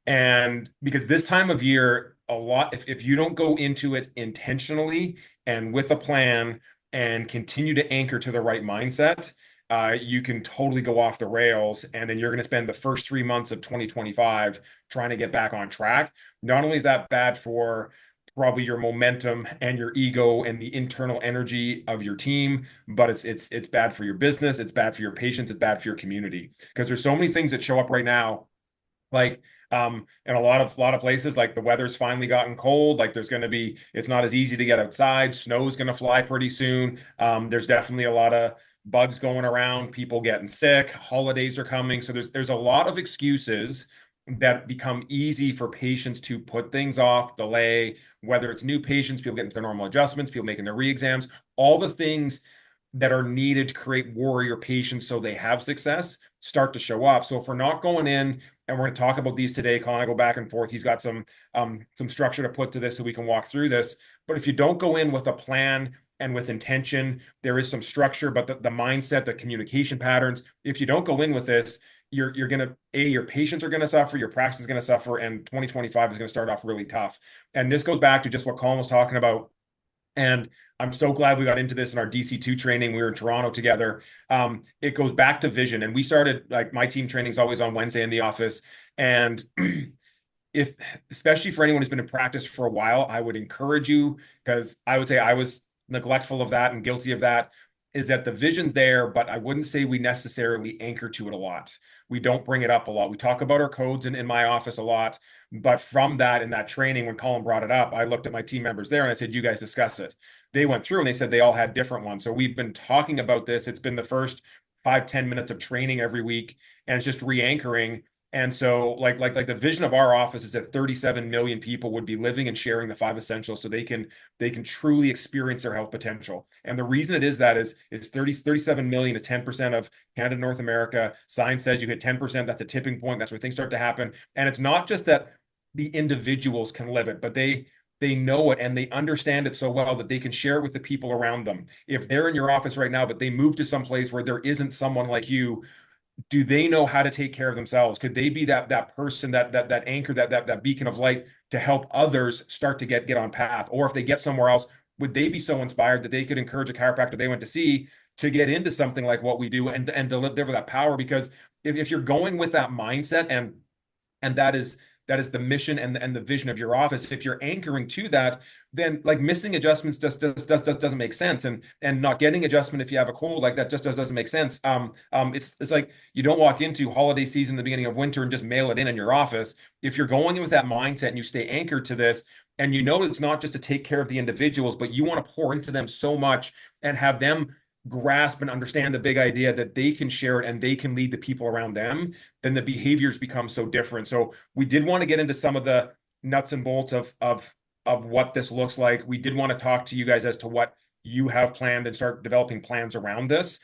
And because this time of year, a lot, if you don't go into it intentionally and with a plan and continue to anchor to the right mindset, you can totally go off the rails. And then you're going to spend the first 3 months of 2025 trying to get back on track. Not only is that bad for probably your momentum and your ego and the internal energy of your team, but it's bad for your business, it's bad for your patients, it's bad for your community. Because there's so many things that show up right now, like in a lot of places, like the weather's finally gotten cold, like there's going to be, it's not as easy to get outside, snow's going to fly pretty soon. There's definitely a lot of bugs going around, people getting sick, holidays are coming, so there's a lot of excuses that become easy for patients to put things off, delay, whether it's new patients, people getting their normal adjustments, people making their re-exams, all the things that are needed to create warrior patients so they have success start to show up. So if we're not going in, and we're going to talk about these today, Colin, I go back and forth. He's got some structure to put to this so we can walk through this. But if you don't go in with a plan and with intention, there is some structure, but the mindset, the communication patterns, if you don't go in with this, you're gonna, your patients are gonna suffer, your practice is gonna suffer, and 2025 is gonna start off really tough. And this goes back to just what Colin was talking about. And I'm so glad we got into this in our DC2 training. We were in Toronto together. It goes back to vision. And we started, like, my team training is always on Wednesday in the office. And if, especially for anyone who's been in practice for a while, I would encourage you, because I would say I was neglectful of that and guilty of that, is that the vision's there, but I wouldn't say we necessarily anchor to it a lot. We don't bring it up a lot. We talk about our codes in my office a lot, but from that, in that training, when Colin brought it up, I looked at my team members there and I said, you guys discuss it. They went through and they said they all had different ones. So we've been talking about this. It's been the first 5-10 minutes of training every week, and it's just re-anchoring. And so, like the vision of our office is that 37 million people would be living and sharing the five essentials, so they can truly experience their health potential. And the reason it is that is 37 million is 10% of Canada, North America. Science says you hit 10%, that's a tipping point. That's where things start to happen. And it's not just that the individuals can live it, but they know it and they understand it so well that they can share it with the people around them. If they're in your office right now, but they move to some place where there isn't someone like you, do they know how to take care of themselves? Could they be that person, that anchor, that beacon of light to help others start to get on path? Or if they get somewhere else, would they be so inspired that they could encourage a chiropractor they went to see to get into something like what we do and deliver that power? Because if you're going with that mindset, and that is the mission and the vision of your office, if you're anchoring to that, then, like, missing adjustments just doesn't make sense, and not getting adjustment if you have a cold, like, that just doesn't make sense. It's like you don't walk into holiday season, the beginning of winter, and just mail it in your office. If you're going in with that mindset and you stay anchored to this, and you know it's not just to take care of the individuals, but you want to pour into them so much and have them grasp and understand the big idea that they can share it and they can lead the people around them, then the behaviors become so different. So we did want to get into some of the nuts and bolts of what this looks like. We did want to talk to you guys as to what you have planned and start developing plans around this.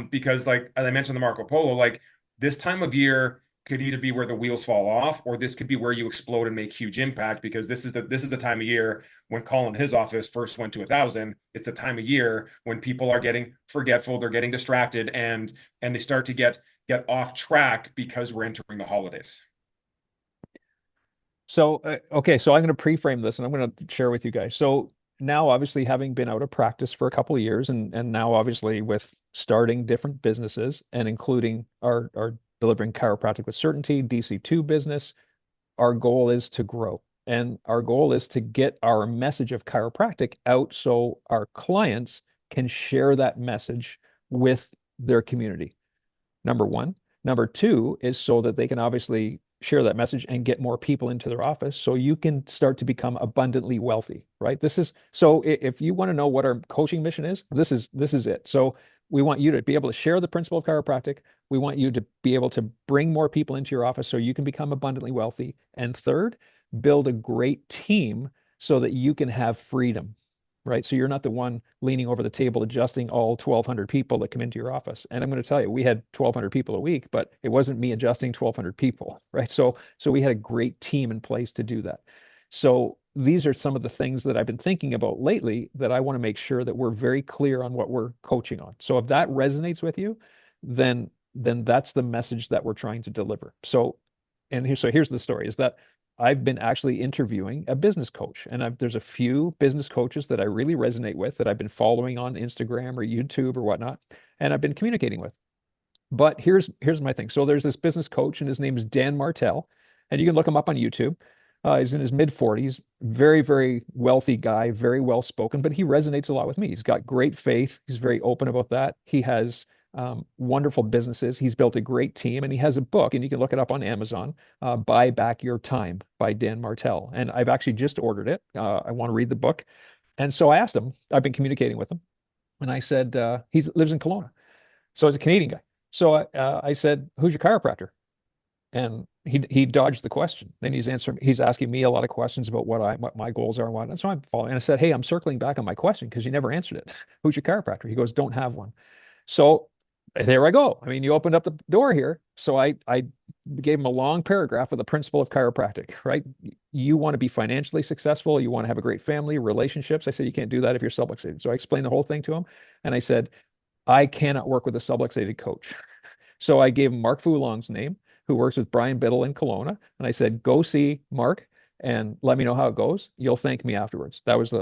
Because, like, as I mentioned, the Marco Polo, like, this time of year could either be where the wheels fall off, or this could be where you explode and make huge impact, because this is the time of year when Colin, his office, first went to 1,000. It's a time of year when people are getting forgetful, they're getting distracted, and they start to get off track because we're entering the holidays. So, okay, so I'm going to pre-frame this and I'm going to share with you guys. So now, obviously, having been out of practice for a couple of years, and now obviously with starting different businesses and including our delivering chiropractic with certainty, DC2 business, our goal is to grow. And our goal is to get our message of chiropractic out so our clients can share that message with their community. Number one. Number two is so that they can obviously share that message and get more people into their office so you can start to become abundantly wealthy, right? This is so if you want to know what our coaching mission is, this is it. So we want you to be able to share the principle of chiropractic. We want you to be able to bring more people into your office so you can become abundantly wealthy. And third, build a great team so that you can have freedom, right? So you're not the one leaning over the table adjusting all 1,200 people that come into your office. And I'm going to tell you, we had 1,200 people a week, but it wasn't me adjusting 1,200 people, right? So we had a great team in place to do that. So these are some of the things that I've been thinking about lately that I want to make sure that we're very clear on what we're coaching on. So if that resonates with you, then that's the message that we're trying to deliver. So here's the story is that I've been actually interviewing a business coach, and there's a few business coaches that I really resonate with that I've been following on Instagram or YouTube or whatnot, and I've been communicating with. But here's my thing. So there's this business coach, and his name is Dan Martell, and you can look him up on YouTube. He's in his mid 40s, very, very wealthy guy, very well spoken, but he resonates a lot with me. He's got great faith. He's very open about that. He has wonderful businesses. He's built a great team, and he has a book, and you can look it up on Amazon, Buy Back Your Time by Dan Martell. And I've actually just ordered it. I want to read the book. And so I asked him, I've been communicating with him, and I said, he lives in Kelowna. So he's a Canadian guy. So I said, "Who's your chiropractor?" And he dodged the question. Then he's asking me a lot of questions about what my goals are and what. And so I'm following. And I said, "Hey, I'm circling back on my question because you never answered it. Who's your chiropractor?" He goes, "Don't have one." So there I go. I mean, you opened up the door here. So I gave him a long paragraph of the principle of chiropractic, right? You want to be financially successful, you want to have a great family, relationships. I said you can't do that if you're subluxated. So I explained the whole thing to him. And I said, I cannot work with a subluxated coach. So I gave him Mark Fulong's name, who works with Brian Biddle in Kelowna. And I said, go see Mark and let me know how it goes. You'll thank me afterwards. That was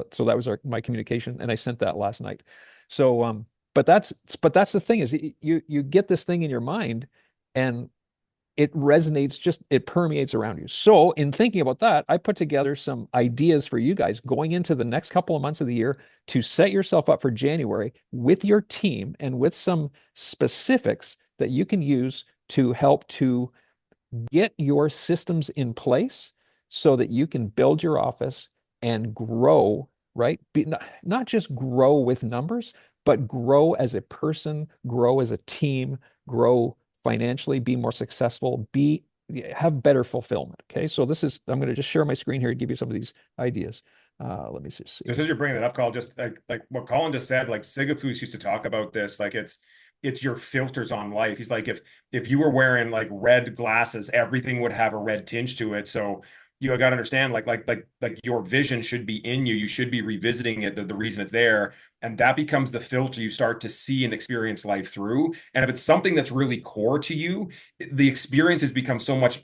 my communication. And I sent that last night. So, but that's the thing is you get this thing in your mind and it resonates, just it permeates around you. So in thinking about that, I put together some ideas for you guys going into the next couple of months of the year to set yourself up for January with your team and with some specifics that you can use to help to get your systems in place so that you can build your office and grow, right? Not just grow with numbers, but grow as a person, grow as a team, grow financially, be more successful, have better fulfillment. Okay. So I'm going to just share my screen here and give you some of these ideas. Let me just see. Just as you're bringing that up, Colin, just like what Colin just said, like Sigafus used to talk about this, like it's your filters on life. He's like, if you were wearing like red glasses, everything would have a red tinge to it. So you got to understand, like your vision should be in you. You should be revisiting it, the reason it's there, and that becomes the filter you start to see and experience life through. And if it's something that's really core to you, the experiences become so much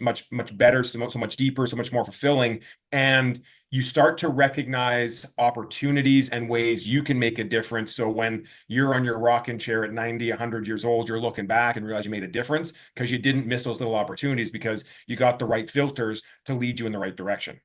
better, so much deeper, so much more fulfilling, and you start to recognize opportunities and ways you can make a difference. So when you're on your rocking chair at 90, 100 years old, you're looking back and realize you made a difference because you didn't miss those little opportunities because you got the right filters to lead you in the right direction.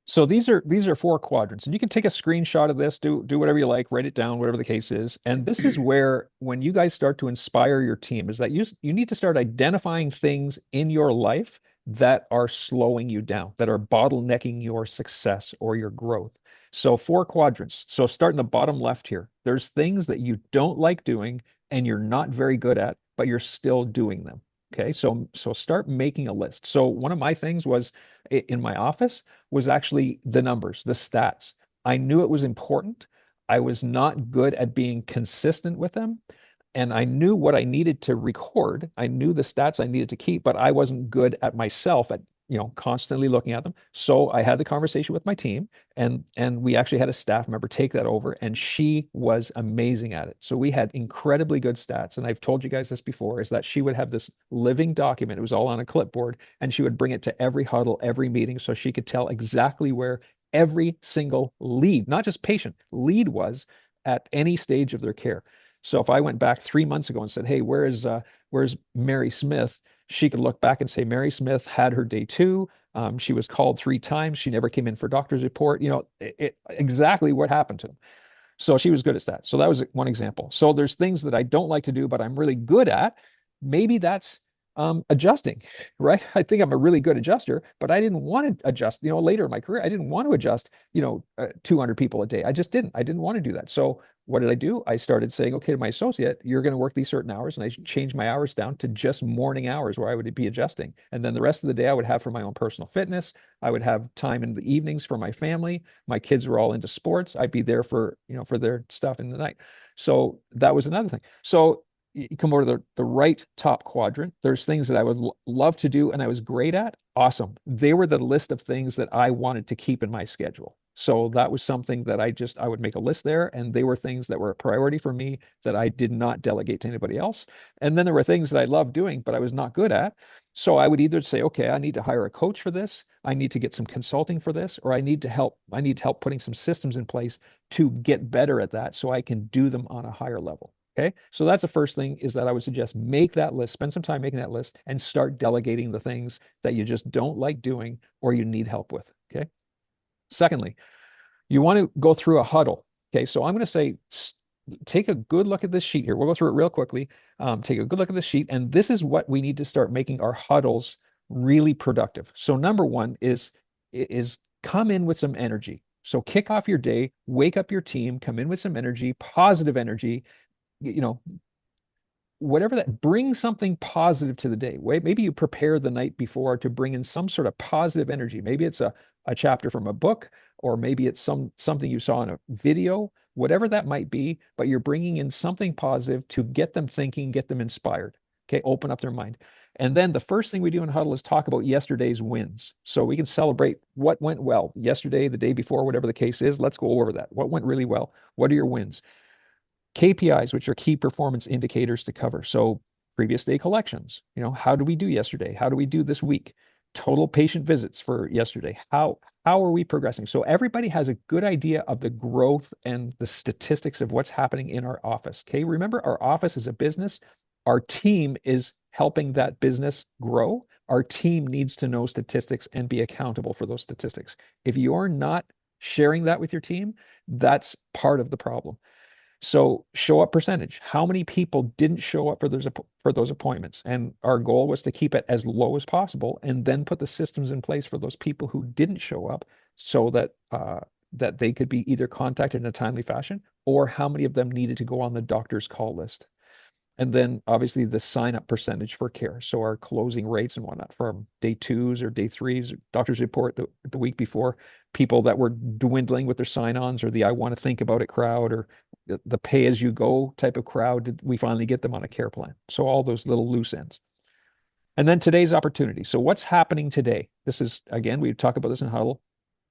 So these are four quadrants, and you can take a screenshot of this, do whatever you like, write it down, whatever the case is. And this is where, when you guys start to inspire your team, is that you need to start identifying things in your life that are slowing you down, that are bottlenecking your success or your growth. So four quadrants. So start in the bottom left here. There's things that you don't like doing and you're not very good at, but you're still doing them. Okay, so start making a list. So one of my things was in my office was actually the numbers, the stats. I knew it was important. I was not good at being consistent with them. And I knew what I needed to record. I knew the stats I needed to keep, but I wasn't good at myself at, constantly looking at them. So I had the conversation with my team and we actually had a staff member take that over and she was amazing at it. So we had incredibly good stats. And I've told you guys this before, is that she would have this living document. It was all on a clipboard and she would bring it to every huddle, every meeting, so she could tell exactly where every single lead, not just patient, lead was at any stage of their care. So if I went back 3 months ago and said, "Hey, where's Mary Smith?" She could look back and say, Mary Smith had her day two. She was called 3 times. She never came in for doctor's report. Exactly what happened to him. So she was good at that. So that was one example. So there's things that I don't like to do, but I'm really good at. Maybe that's adjusting, right? I think I'm a really good adjuster, but I didn't want to adjust, later in my career, I didn't want to adjust, 200 people a day. I just didn't. I didn't want to do that. So what did I do? I started saying, okay, to my associate, you're going to work these certain hours. And I changed my hours down to just morning hours where I would be adjusting. And then the rest of the day I would have for my own personal fitness. I would have time in the evenings for my family. My kids were all into sports. I'd be there for their stuff in the night. So that was another thing. So you come over to the right top quadrant. There's things that I would love to do and I was great at. Awesome. They were the list of things that I wanted to keep in my schedule. So that was something that I would make a list there, and they were things that were a priority for me that I did not delegate to anybody else. And then there were things that I loved doing, but I was not good at. So I would either say, okay, I need to hire a coach for this, I need to get some consulting for this, or I need help putting some systems in place to get better at that so I can do them on a higher level. Okay. So that's the first thing is that I would suggest make that list, spend some time making that list and start delegating the things that you just don't like doing or you need help with. Okay. Secondly, you want to go through a huddle. Okay. So I'm going to say, take a good look at this sheet here. We'll go through it real quickly. Take a good look at the sheet. And this is what we need to start making our huddles really productive. So number one is come in with some energy. So kick off your day, wake up your team, come in with some energy, positive energy, you know, whatever that, bring something positive to the day. Maybe you prepare the night before to bring in some sort of positive energy. Maybe it's a chapter from a book, or maybe it's something you saw in a video, whatever that might be, but you're bringing in something positive to get them thinking, get them inspired. Okay, open up their mind. And then the first thing we do in huddle is talk about yesterday's wins. So we can celebrate what went well yesterday, the day before, whatever the case is. Let's go over that. What went really well? What are your wins? KPIs, which are key performance indicators to cover. So previous day collections, how do we do yesterday? How do we do this week? Total patient visits for yesterday. How are we progressing? So everybody has a good idea of the growth and the statistics of what's happening in our office. Okay. Remember, our office is a business. Our team is helping that business grow. Our team needs to know statistics and be accountable for those statistics. If you're not sharing that with your team, that's part of the problem. So show up percentage. How many people didn't show up for those appointments? And our goal was to keep it as low as possible, and then put the systems in place for those people who didn't show up, so that they could be either contacted in a timely fashion, or how many of them needed to go on the doctor's call list. And then obviously the sign up percentage for care. So our closing rates and whatnot from day twos or day threes, doctor's report the week before, people that were dwindling with their sign ons, or the I want to think about it crowd, or the pay as you go type of crowd, did we finally get them on a care plan? So all those little loose ends. And then today's opportunity. So what's happening today? This is, again, we talk about this in huddle.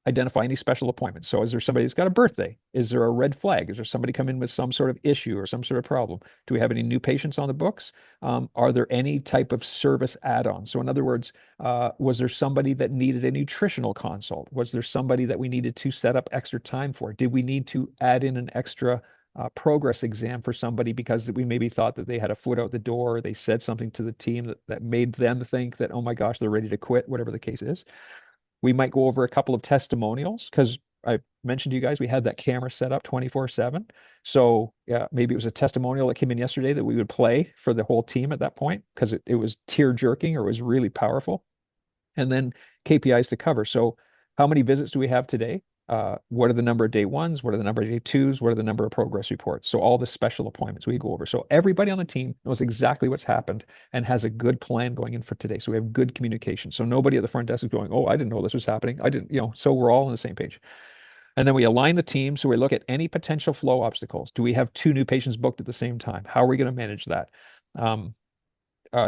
Identify any special appointments. So is there somebody that's got a birthday? Is there a red flag? Is there somebody come in with some sort of issue or some sort of problem? Do we have any new patients on the books? Are there any type of service add-ons? So in other words, was there somebody that needed a nutritional consult? Was there somebody that we needed to set up extra time for? Did we need to add in an extra progress exam for somebody because we maybe thought that they had a foot out the door, or they said something to the team that made them think that, oh my gosh, they're ready to quit, whatever the case is. We might go over a couple of testimonials, because I mentioned to you guys we had that camera set up 24/7. So yeah, maybe it was a testimonial that came in yesterday that we would play for the whole team at that point, because it was tear jerking, or it was really powerful. And then KPIs to cover. So how many visits do we have today? What are the number of day ones? What are the number of day twos? What are the number of progress reports? So all the special appointments we go over. So everybody on the team knows exactly what's happened and has a good plan going in for today. So we have good communication. So nobody at the front desk is going, oh, I didn't know this was happening. I didn't, so we're all on the same page. And then we align the team. So we look at any potential flow obstacles. Do we have two new patients booked at the same time? How are we going to manage that? Um,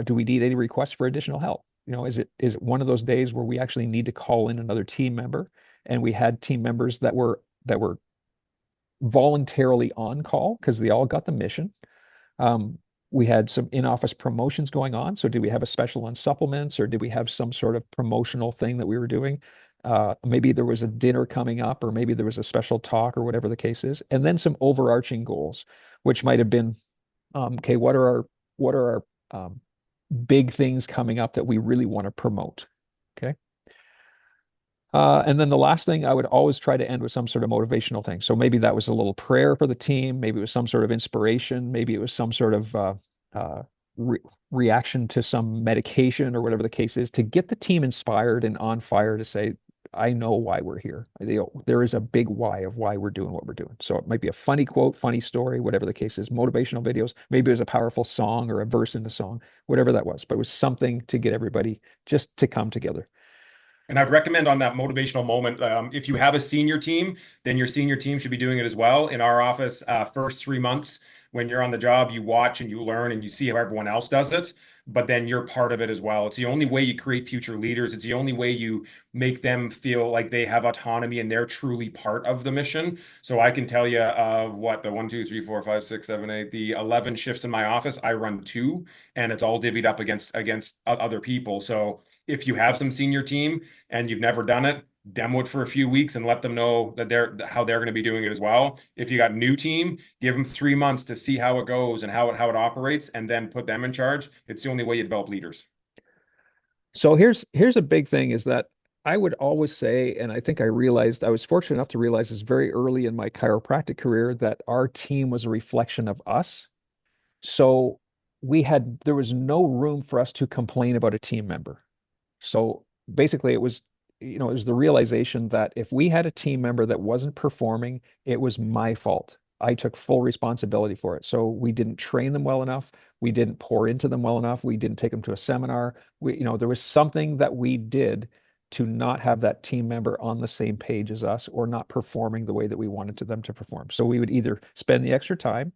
do we need any requests for additional help? Is it one of those days where we actually need to call in another team member? And we had team members that were voluntarily on call because they all got the mission. Um, we had some in-office promotions going on. So did we have a special on supplements, or did we have some sort of promotional thing that we were doing? Maybe there was a dinner coming up, or maybe there was a special talk, or whatever the case is. And then some overarching goals, which might have been, okay, what are our big things coming up that we really want to promote? Okay. And then the last thing, I would always try to end with some sort of motivational thing. So maybe that was a little prayer for the team. Maybe it was some sort of inspiration. Maybe it was some sort of uh, re reaction to some medication, or whatever the case is, to get the team inspired and on fire to say, I know why we're here. There is a big why of why we're doing what we're doing. So it might be a funny quote, funny story, whatever the case is, motivational videos. Maybe it was a powerful song or a verse in the song, whatever that was. But it was something to get everybody just to come together. And I'd recommend on that motivational moment, if you have a senior team, then your senior team should be doing it as well. In our office, first 3 months, when you're on the job, you watch and you learn and you see how everyone else does it, but then you're part of it as well. It's the only way you create future leaders. It's the only way you make them feel like they have autonomy and they're truly part of the mission. So I can tell you, what the one, two, three, four, five, six, seven, eight, the 11 shifts in my office, I run two, and it's all divvied up against other people. So if you have some senior team and you've never done it, demo it for a few weeks and let them know that they're how they're going to be doing it as well. If you got new team, give them 3 months to see how it goes and how it operates, and then put them in charge. It's the only way you develop leaders. So here's a big thing is that I would always say, and I think I realized I was fortunate enough to realize this very early in my chiropractic career that our team was a reflection of us. So there was no room for us to complain about a team member. So basically, it was the realization that if we had a team member that wasn't performing, it was my fault. I took full responsibility for it. So we didn't train them well enough. We didn't pour into them well enough. We didn't take them to a seminar. There was something that we did to not have that team member on the same page as us or not performing the way that we wanted them to perform. So we would either spend the extra time,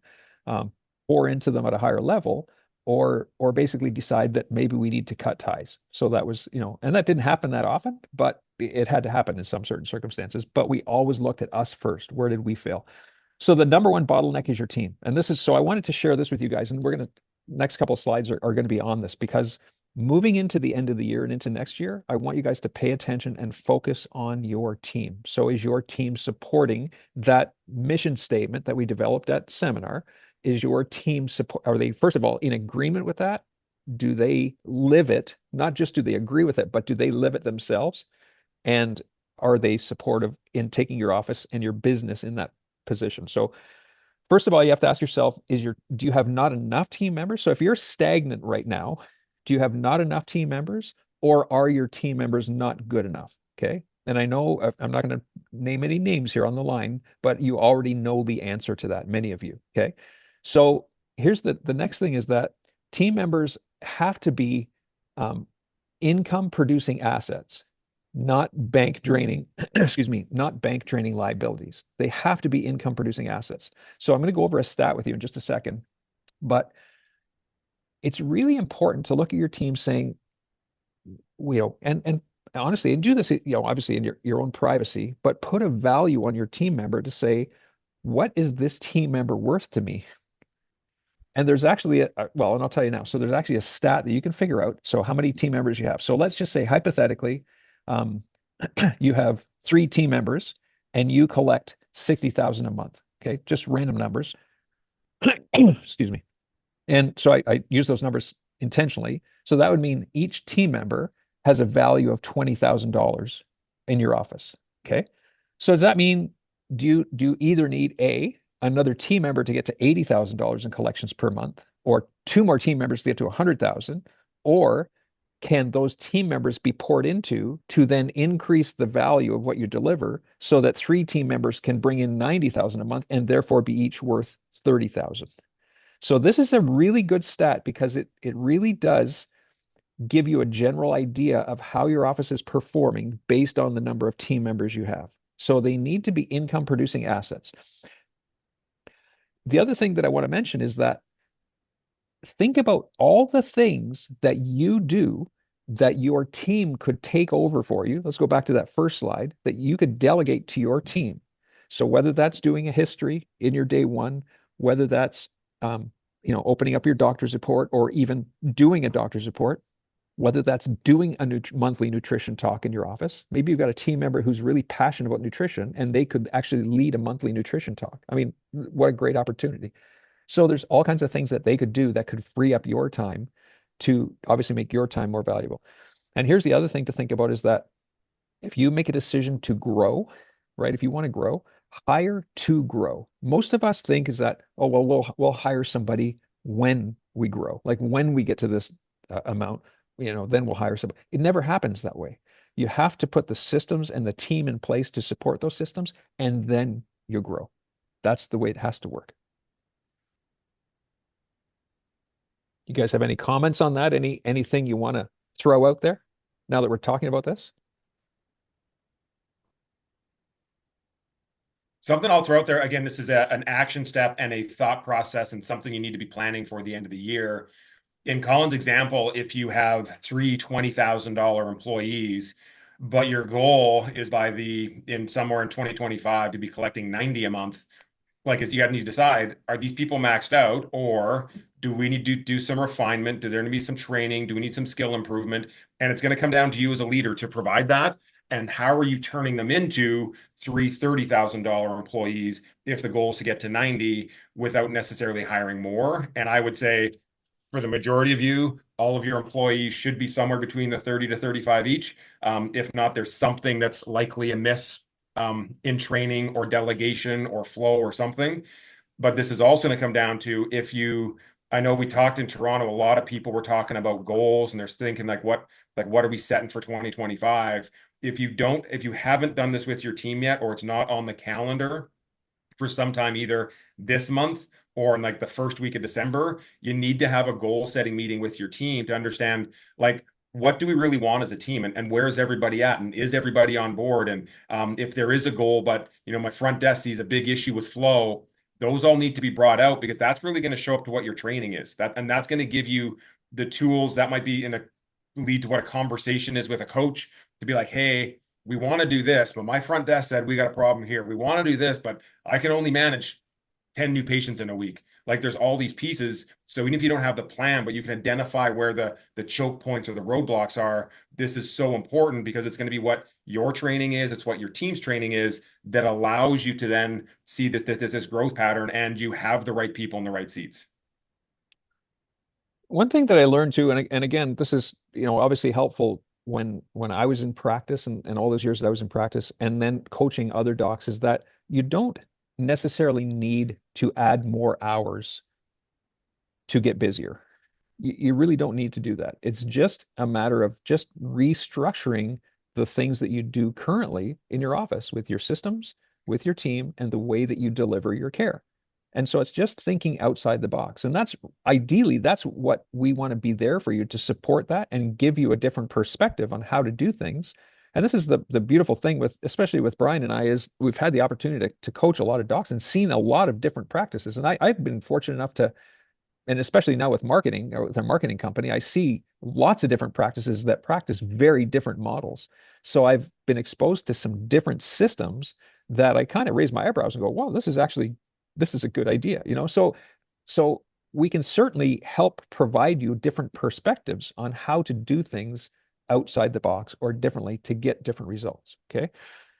um, pour into them at a higher level, or basically decide that maybe we need to cut ties. So that was, and that didn't happen that often, but it had to happen in some certain circumstances. But we always looked at us first. Where did we fail? So the number one bottleneck is your team. And so I wanted to share this with you guys. And next couple of slides are going to be on this because moving into the end of the year and into next year, I want you guys to pay attention and focus on your team. So is your team supporting that mission statement that we developed at seminar? Is your team support? Are they, first of all, in agreement with that? Do they live it? Not just do they agree with it, but do they live it themselves? And are they supportive in taking your office and your business in that position? So first of all, you have to ask yourself, do you have not enough team members? So if you're stagnant right now, do you have not enough team members, or are your team members not good enough? Okay. And I know I'm not going to name any names here on the line, but you already know the answer to that, many of you. Okay. So here's the next thing is that team members have to be um, income producing assets, not bank draining, excuse me, not bank draining liabilities. They have to be income producing assets. So I'm going to go over a stat with you in just a second, but it's really important to look at your team saying, and honestly, and do this, obviously in your own privacy, but put a value on your team member to say, what is this team member worth to me? And there's actually well, and I'll tell you now. So there's actually a stat that you can figure out. So how many team members you have. So let's just say hypothetically, um, you have 3 team members and you collect 60,000 a month. Okay, just random numbers. Excuse me. And so I use those numbers intentionally. So that would mean each team member has a value of $20,000 in your office. Okay. So does that mean do you either need another team member to get to $80,000 in collections per month, or 2 more team members to get to 100,000, or can those team members be poured into to then increase the value of what you deliver so that 3 team members can bring in 90,000 a month and therefore be each worth 30,000? So this is a really good stat because it really does give you a general idea of how your office is performing based on the number of team members you have. So they need to be income producing assets. The other thing that I want to mention is that think about all the things that you do that your team could take over for you. Let's go back to that first slide that you could delegate to your team. So whether that's doing a history in your day one, whether that's opening up your doctor's report or even doing a doctor's report, whether that's doing a monthly nutrition talk in your office. Maybe you've got a team member who's really passionate about nutrition and they could actually lead a monthly nutrition talk. I mean, what a great opportunity. So there's all kinds of things that they could do that could free up your time to obviously make your time more valuable. And here's the other thing to think about is that if you make a decision to grow, right? If you want to grow, hire to grow. Most of us think is that, oh, well, we'll hire somebody when we grow, like when we get to this amount, then we'll hire somebody. It never happens that way. You have to put the systems and the team in place to support those systems, and then you grow. That's the way it has to work. You guys have any comments on that? Anything you want to throw out there now that we're talking about this? Something I'll throw out there again, this is an action step and a thought process and something you need to be planning for the end of the year. In Colin's example, if you have three $20,000 employees, but your goal is by the in somewhere in 2025 to be collecting 90 a month, like you got to need to decide, are these people maxed out, or do we need to do some refinement? Do there need to be some training? Do we need some skill improvement? And it's going to come down to you as a leader to provide that. And how are you turning them into three $30,000 employees if the goal is to get to 90 without necessarily hiring more? And I would say for the majority of you, all of your employees should be somewhere between the 30 to 35 each. If not, there's something that's likely amiss in training or delegation or flow or something. But this is also going to come down to if you, I know we talked in Toronto, a lot of people were talking about goals and they're thinking like what are we setting for 2025? If you haven't done this with your team yet, or it's not on the calendar for some time, either this month or in like the first week of December, you need to have a goal setting meeting with your team to understand like what do we really want as a team and where is everybody at and is everybody on board and if there is a goal, but my front desk sees a big issue with flow, those all need to be brought out because that's really going to show up to what your training is. That's going to give you the tools that might be in a lead to what a conversation is with a coach to be like, hey, we want to do this, but my front desk said we got a problem here. We want to do this, but I can only manage 10 new patients in a week. Like there's all these pieces. So even if you don't have the plan, but you can identify where the choke points or the roadblocks are, this is so important because it's going to be what your training is, it's what your team's training is that allows you to then see this growth pattern and you have the right people in the right seats. One thing that I learned too, and again, this is, obviously helpful when I was in practice and all those years that I was in practice and then coaching other docs is that you don't necessarily need to add more hours to get busier. You really don't need to do that. It's just a matter of just restructuring the things that you do currently in your office with your systems, with your team, and the way that you deliver your care. And so it's just thinking outside the box. And that's ideally, that's what we want to be there for you to support that and give you a different perspective on how to do things. And this is the beautiful thing with, especially with Brian and I, is we've had the opportunity to coach a lot of docs and seen a lot of different practices. And I've been fortunate enough to, and especially now with marketing or with a marketing company, I see lots of different practices that practice very different models. So I've been exposed to some different systems that I kind of raise my eyebrows and go, wow, this is a good idea, So we can certainly help provide you different perspectives on how to do things outside the box or differently to get different results. Okay.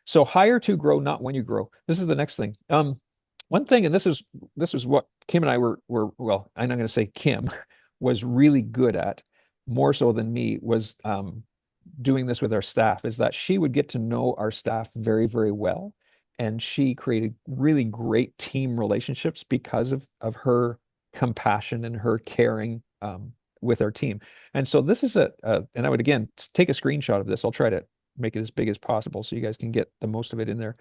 So hire to grow, not when you grow. This is the next thing. One thing, and this is what Kim and I were well, I'm not going to say Kim was really good at, more so than me, was doing this with our staff, is that she would get to know our staff very, very well. And she created really great team relationships because of her compassion and her caring with our team. And so this is and I would again take a screenshot of this. I'll try to make it as big as possible so you guys can get the most of it in there.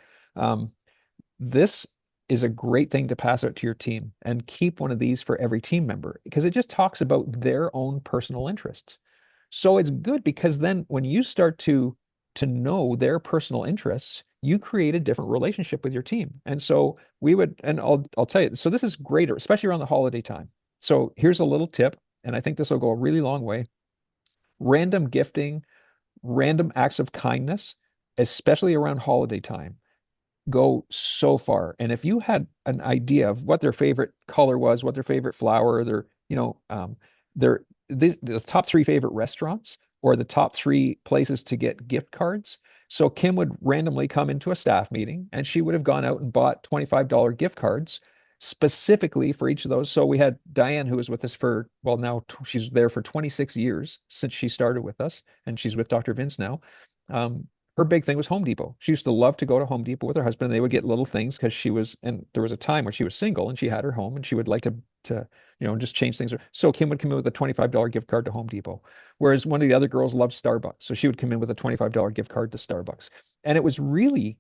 This is a great thing to pass out to your team and keep one of these for every team member because it just talks about their own personal interests. So it's good because then when you start to know their personal interests, you create a different relationship with your team. And so we would, and I'll tell you, so this is greater, especially around the holiday time. So here's a little tip, and I think this will go a really long way. Random gifting, random acts of kindness, especially around holiday time, go so far. And if you had an idea of what their favorite color was, what their favorite flower, their the top three favorite restaurants or the top three places to get gift cards. So Kim would randomly come into a staff meeting and she would have gone out and bought $25 gift cards specifically for each of those. So we had Diane, who was with us for, well, now she's there for 26 years since she started with us, and she's with Dr. Vince now. Her big thing was Home Depot. She used to love to go to Home Depot with her husband. They would get little things because and there was a time when she was single and she had her home and she would like to, just change things. So Kim would come in with a $25 gift card to Home Depot. Whereas one of the other girls loved Starbucks. So she would come in with a $25 gift card to Starbucks. And it was really,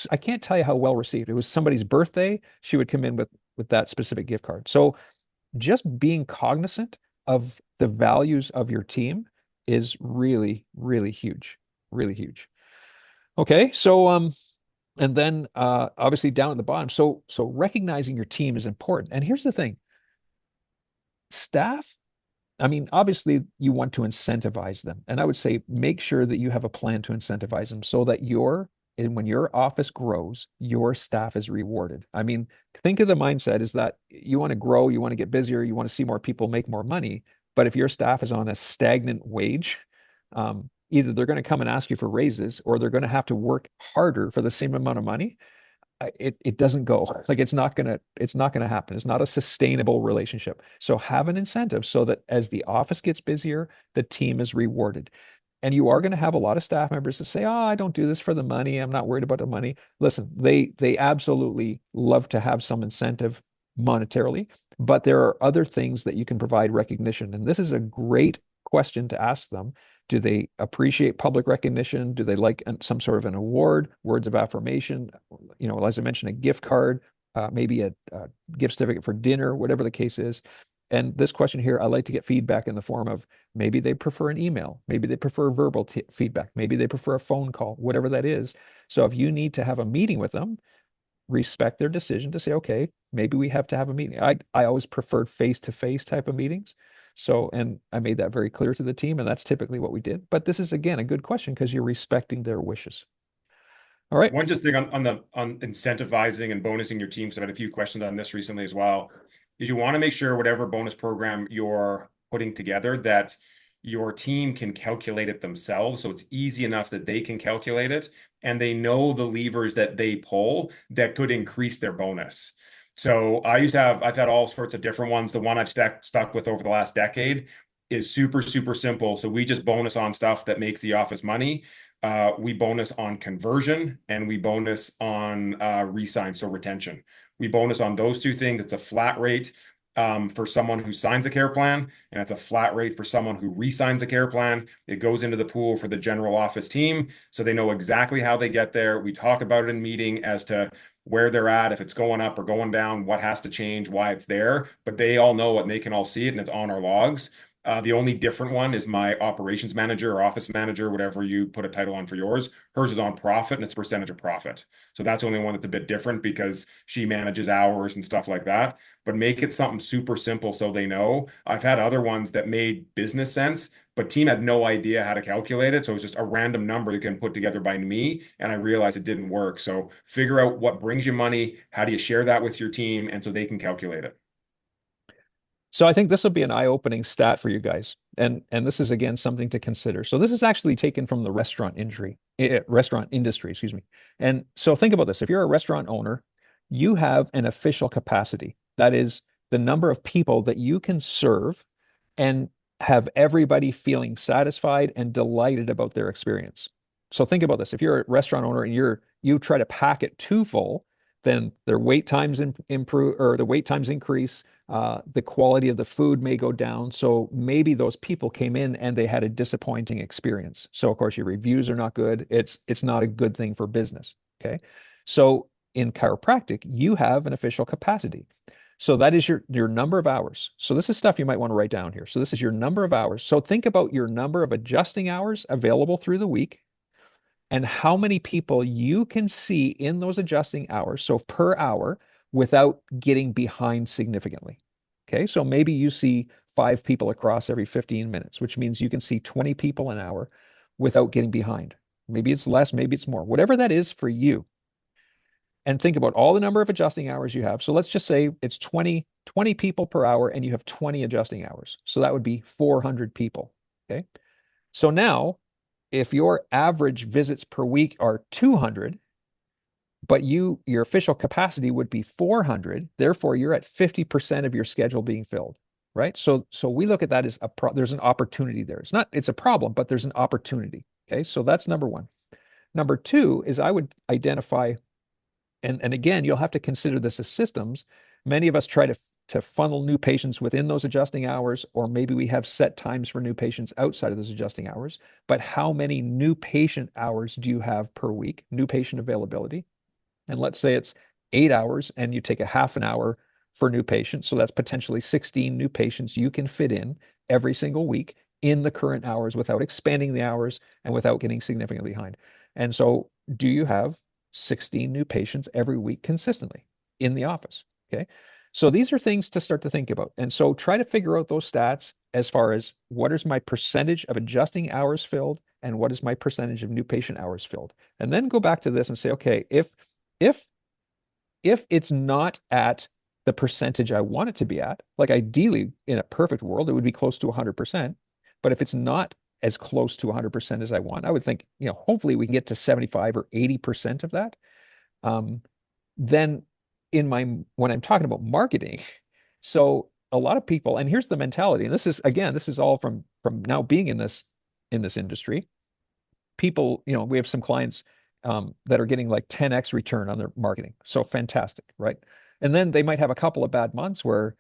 I can't tell you how well received. It was somebody's birthday. She would come in with that specific gift card. So just being cognizant of the values of your team is really, really huge, really huge. Okay, so And then obviously down at the bottom. So recognizing your team is important. And here's the thing, staff, I mean, obviously you want to incentivize them. And I would say make sure that you have a plan to incentivize them so that and when your office grows, your staff is rewarded. I mean, think of the mindset is that you want to grow, you want to get busier, you want to see more people make more money. But if your staff is on a stagnant wage, either they're going to come and ask you for raises or they're going to have to work harder for the same amount of money. It doesn't go like it's not gonna happen. It's not a sustainable relationship. So have an incentive so that as the office gets busier, the team is rewarded. And you are going to have a lot of staff members that say, "Oh, I don't do this for the money. I'm not worried about the money." Listen, they absolutely love to have some incentive monetarily, but there are other things that you can provide recognition. And this is a great question to ask them. Do they appreciate public recognition? Do they like some sort of an award, words of affirmation? As I mentioned, a gift card, maybe a gift certificate for dinner, whatever the case is. And this question here, I like to get feedback in the form of maybe they prefer an email, maybe they prefer verbal feedback, maybe they prefer a phone call, whatever that is. So if you need to have a meeting with them, respect their decision to say, okay, maybe we have to have a meeting. I always preferred face-to-face type of meetings. So, and I made that very clear to the team, and that's typically what we did. But this is again a good question because you're respecting their wishes. All right. One just thing on incentivizing and bonusing your team, so I've had a few questions on this recently as well, is you want to make sure whatever bonus program you're putting together that your team can calculate it themselves. So it's easy enough that they can calculate it and they know the levers that they pull that could increase their bonus. So I've had all sorts of different ones. The one I've stuck with over the last decade is super, super simple. So we just bonus on stuff that makes the office money. We bonus on conversion and we bonus on re-sign, so retention. We bonus on those two things. It's a flat rate for someone who signs a care plan, and it's a flat rate for someone who re-signs a care plan. It goes into the pool for the general office team, so they know exactly how they get there. We talk about it in meeting as to where they're at, if it's going up or going down, what has to change, why it's there. But they all know it and they can all see it, and it's on our logs. The only different one is my operations manager or office manager, whatever you put a title on for yours. Hers is on profit and it's a percentage of profit. So that's the only one that's a bit different because she manages hours and stuff like that. But make it something super simple so they know. I've had other ones that made business sense, but team had no idea how to calculate it. So it was just a random number that can put together by me. And I realized it didn't work. So figure out what brings you money. How do you share that with your team? And so they can calculate it. So I think this will be an eye-opening stat for you guys. And this is again something to consider. So this is actually taken from the restaurant industry, excuse me. And so think about this. If you're a restaurant owner, you have an official capacity. That is the number of people that you can serve and have everybody feeling satisfied and delighted about their experience. So think about this. If you're a restaurant owner and you try to pack it too full, then their wait times improve or the wait times increase. The quality of the food may go down. So maybe those people came in and they had a disappointing experience. So of course your reviews are not good. It's not a good thing for business. Okay. So in chiropractic, you have an official capacity. So that is your number of hours. So this is stuff you might want to write down here. So this is your number of hours. So think about your number of adjusting hours available through the week and how many people you can see in those adjusting hours, so per hour, without getting behind significantly. Okay, so maybe you see 5 people across every 15 minutes, which means you can see 20 people an hour without getting behind. Maybe it's less, maybe it's more, whatever that is for you. And think about all the number of adjusting hours you have. So let's just say it's 20 people per hour and you have 20 adjusting hours. So that would be 400 people. Okay. So now if your average visits per week are 200, but your official capacity would be 400, therefore you're at 50% of your schedule being filled, right? So we look at that as there's an opportunity there. It's a problem, but there's an opportunity. Okay, so that's number one. Number two is I would identify, and again, you'll have to consider this as systems. Many of us try to funnel new patients within those adjusting hours, or maybe we have set times for new patients outside of those adjusting hours. But how many new patient hours do you have per week? New patient availability. And let's say it's 8 hours and you take a half an hour for new patients. So that's potentially 16 new patients you can fit in every single week in the current hours without expanding the hours and without getting significantly behind. And so do you have 16 new patients every week consistently in the office. Okay. So these are things to start to think about. And so try to figure out those stats as far as what is my percentage of adjusting hours filled and what is my percentage of new patient hours filled. And then go back to this and say, okay, if if it's not at the percentage I want it to be at, like ideally in a perfect world, it would be close to 100%. But if it's not as close to 100% as I want, I would think, hopefully we can get to 75 or 80% of that. Um, then when I'm talking about marketing, so a lot of people, and here's the mentality, and this is all from now being in this industry. People, we have some clients that are getting like 10x return on their marketing. So fantastic, right? And then they might have a couple of bad months where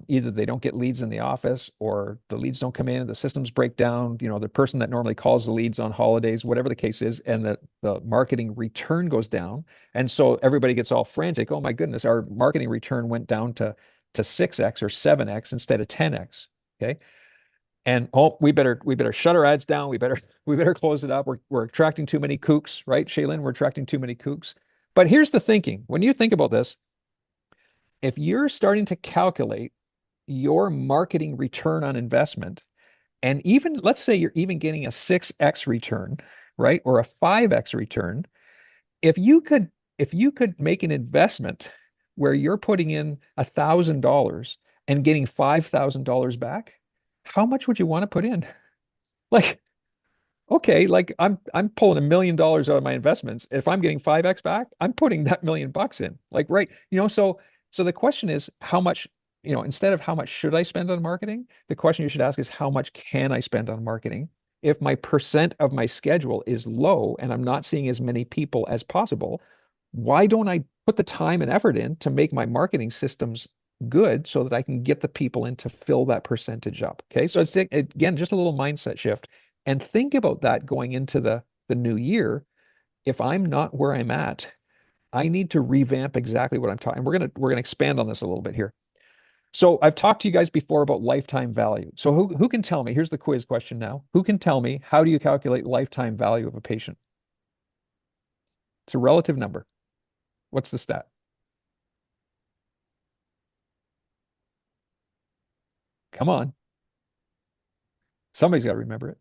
either they don't get leads in the office or the leads don't come in, the systems break down, the person that normally calls the leads on holidays, whatever the case is, and the marketing return goes down. And so everybody gets all frantic. Oh my goodness, our marketing return went down to 6x or 7x instead of 10x. Okay. And we better shut our ads down. We better close it up. We're attracting too many kooks, right, Shaylin? We're attracting too many kooks. But here's the thinking. When you think about this, if you're starting to calculate your marketing return on investment, and even let's say you're even getting a 6x return, right? Or a 5x return, if you could make an investment where you're putting in $1,000 and getting $5,000 back, how much would you want to put in? Like, okay, like I'm pulling $1 million out of my investments. If I'm getting 5x back, I'm putting that $1 million in. Like, right, so the question is how much, instead of how much should I spend on marketing, the question you should ask is how much can I spend on marketing? If my percent of my schedule is low and I'm not seeing as many people as possible, why don't I put the time and effort in to make my marketing systems good so that I can get the people in to fill that percentage up? Okay. So it's again just a little mindset shift. And think about that going into the new year. If I'm not where I'm at, I need to revamp exactly what I'm talking. We're gonna expand on this a little bit here. So I've talked to you guys before about lifetime value. So who can tell me? Here's the quiz question now. Who can tell me how do you calculate lifetime value of a patient? It's a relative number. What's the stat? Come on. Somebody's got to remember it.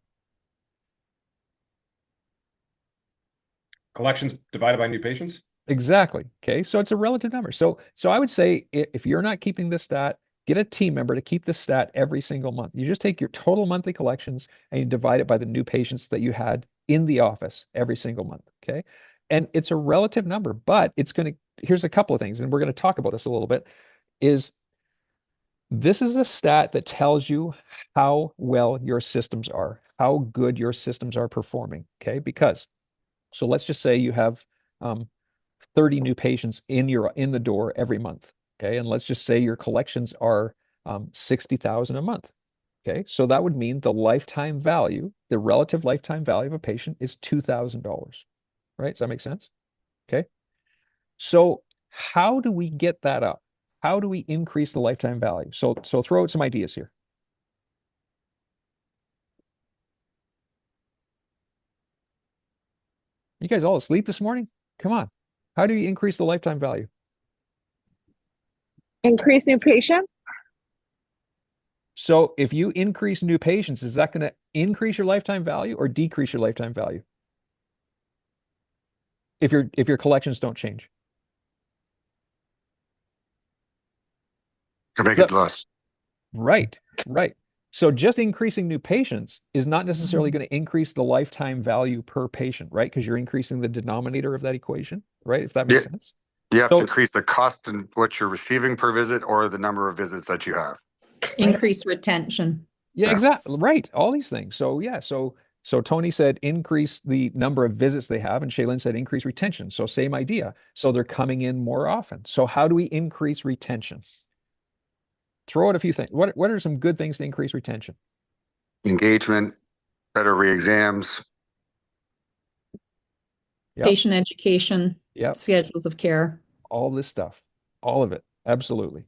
Collections divided by new patients. Exactly. Okay. So it's a relative number. So I would say if you're not keeping this stat, get a team member to keep this stat every single month. You just take your total monthly collections and you divide it by the new patients that you had in the office every single month. Okay. And it's a relative number, but here's a couple of things, and we're going to talk about this a little bit, is this is a stat that tells you how well your systems are, how good your systems are performing. Okay. So let's just say you have 30 new patients in the door every month. Okay. And let's just say your collections are 60,000 a month. Okay. So that would mean the relative lifetime value of a patient is $2,000. Right? Does that make sense? Okay. So how do we get that up? How do we increase the lifetime value? So throw out some ideas here. You guys all asleep this morning? Come on. How do you increase the lifetime value? Increase new patients. So if you increase new patients, is that going to increase your lifetime value or decrease your lifetime value? If your collections don't change. To make So, it less. right, right. So just increasing new patients is not necessarily going to increase the lifetime value per patient, right? Because you're increasing the denominator of that equation, right? If that makes Yeah, sense. you have to So increase the cost and what you're receiving per visit or the number of visits that you have. Increase retention. yeah, Yeah. exactly. Right. All these things. So yeah, so Tony said increase the number of visits they have, and Shaylin said increase retention. So same idea. So they're coming in more often. So how do we increase retention? Throw out a few things. What are some good things to increase retention? Engagement, better re-exams. Yep. Patient education, Yep. schedules of care. All this stuff. All of it. Absolutely.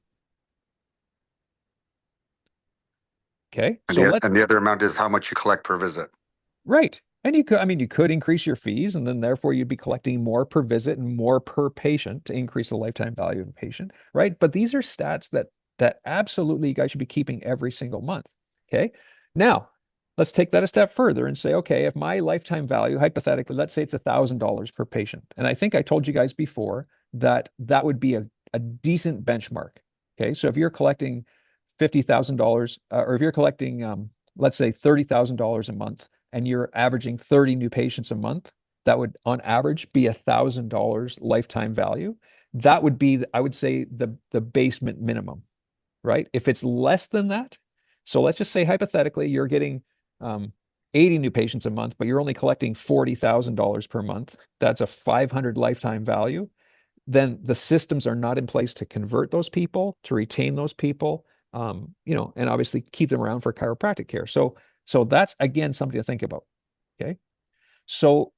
Okay. And So the other amount is how much you collect per visit. right. And you could increase your fees, and then therefore you'd be collecting more per visit and more per patient to increase the lifetime value of a patient, right? But these are stats that absolutely you guys should be keeping every single month. Okay. Now, let's take that a step further and say, okay, if my lifetime value, hypothetically, let's say it's $1,000 per patient. And I think I told you guys before that that would be a decent benchmark. Okay. So if you're collecting $50,000, or if you're collecting, let's say $30,000 a month, and you're averaging 30 new patients a month, that would on average be $1,000 lifetime value. That would be, I would say, the basement minimum, right? If it's less than that, so let's just say hypothetically you're getting 80 new patients a month, but you're only collecting $40,000 per month. That's a 500 lifetime value. Then the systems are not in place to convert those people, to retain those people, and obviously keep them around for chiropractic care. So that's again something to think about. Okay. So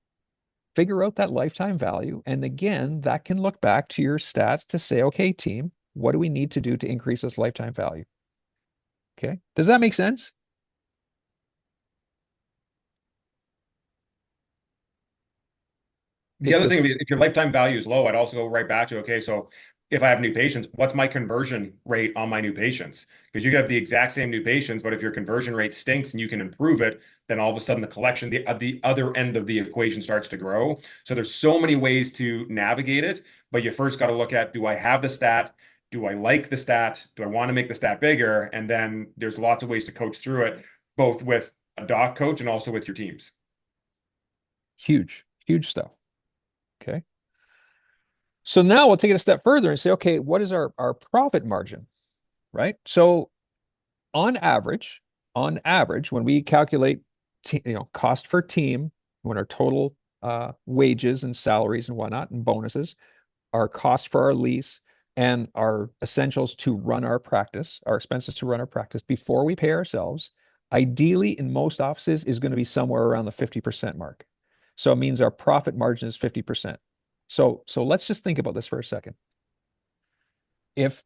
figure out that lifetime value. And again, that can look back to your stats to say, okay, team, what do we need to do to increase this lifetime value? Okay. Does that make sense? The other thing, if your lifetime value is low, I'd also go right back to, okay, so if I have new patients, what's my conversion rate on my new patients? Because you have the exact same new patients, but if your conversion rate stinks and you can improve it, then all of a sudden the collection, the other end of the equation starts to grow. So there's so many ways to navigate it, but you first got to look at, do I have the stat? Do I like the stat? Do I want to make the stat bigger? And then there's lots of ways to coach through it, both with a doc coach and also with your teams. Huge, huge stuff. Okay. So now we'll take it a step further and say, okay, what is our profit margin, right? So on average, when we calculate cost for team, when our total wages and salaries and whatnot and bonuses, our cost for our lease, and our essentials to run our practice, our expenses to run our practice before we pay ourselves, ideally in most offices is going to be somewhere around the 50% mark. So it means our profit margin is 50%. So let's just think about this for a second. If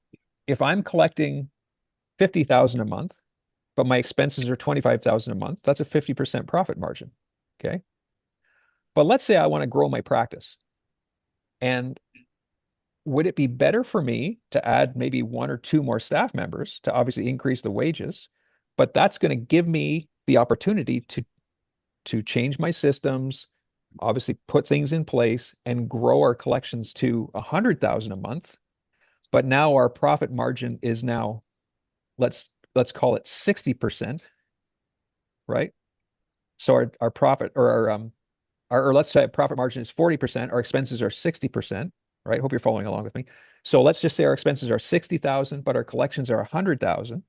I'm collecting 50,000 a month, but my expenses are 25,000 a month, that's a 50% profit margin. Okay. But let's say I want to grow my practice. And would it be better for me to add maybe one or two more staff members to obviously increase the wages? But that's going to give me the opportunity to change my systems, obviously put things in place and grow our collections to 100,000 a month. But now our profit margin is now, let's call it 60%, right? So our profit or let's say profit margin is 40%, our expenses are 60%, right? Hope you're following along with me. So let's just say our expenses are 60,000, but our collections are 100,000.